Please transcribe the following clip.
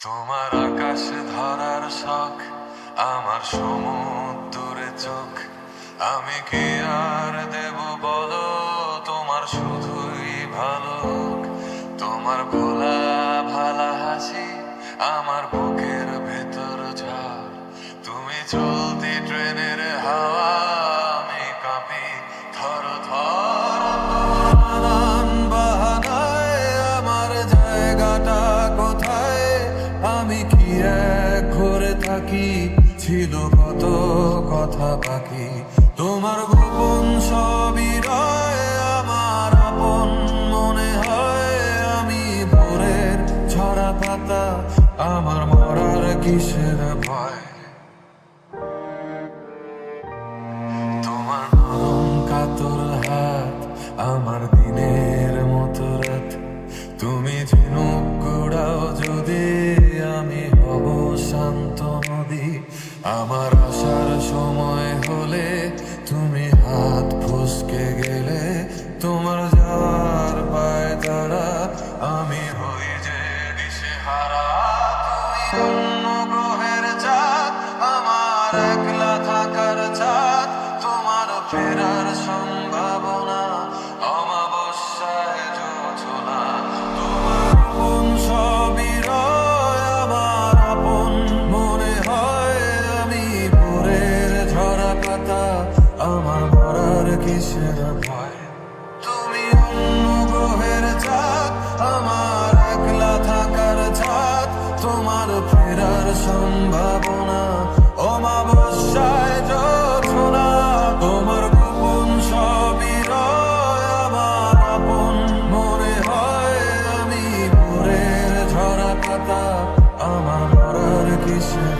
তোমার আকাশ ধরার শখ, আমার সমুদ্রে চোখ। আমি কি আর দেব বলো, তোমার শুধুই ভালো হোক। তোমার ভোলা ভালা হাসি আমার বুকের ভেতর ঝড়। তুমি চলতি ট্রেনের হাওয়া, আমি কাঁপি থর থর। নানান বাহানায় আমার জায়গাটা কোথায়, আমি কি এক ঘরে থাকি, ছিল কত কথা বাকি। তোমার গোপন সবই রয় আমার আপন মনে হয়। আমি ভোরের ঝরা পাতা, আমার মরার কিসের ভয়। তোমার নরম কাতর হাত, আমার দিনের মতো রাত। তুমি ঝিনুক কুড়াও যদি, আমি হব শান্ত নদী। আমার আসার সময় হলে তুমি হাত ফসকে গেলে, তোমার যাওয়ার পায় তারা, আমি হই যে দিশেহারা। তুমি অন্য গ্রহের চাঁদ, আমার একলা থাকার চাঁদ। তোমার ফেরার সম্ভাবনা, অমাবস্যায় জোছনা। তোমার আপন সবই রয় আমার আপন মনে হয়। আমি ভোরের ঝরা পাতা, আমার মরার কিসের ভয়। তুমি অন্য গ্রহের চাঁদ, আমার একলা থাকার চাঁদ। তোমার ফেরার সম্ভাবনা, অমাবস্যায় জোছনা। তোমার গোপন সবই রয় আমার আপন মনে হয়। আমি ভোরের ঝরা পাতা, আমার মরার কিসের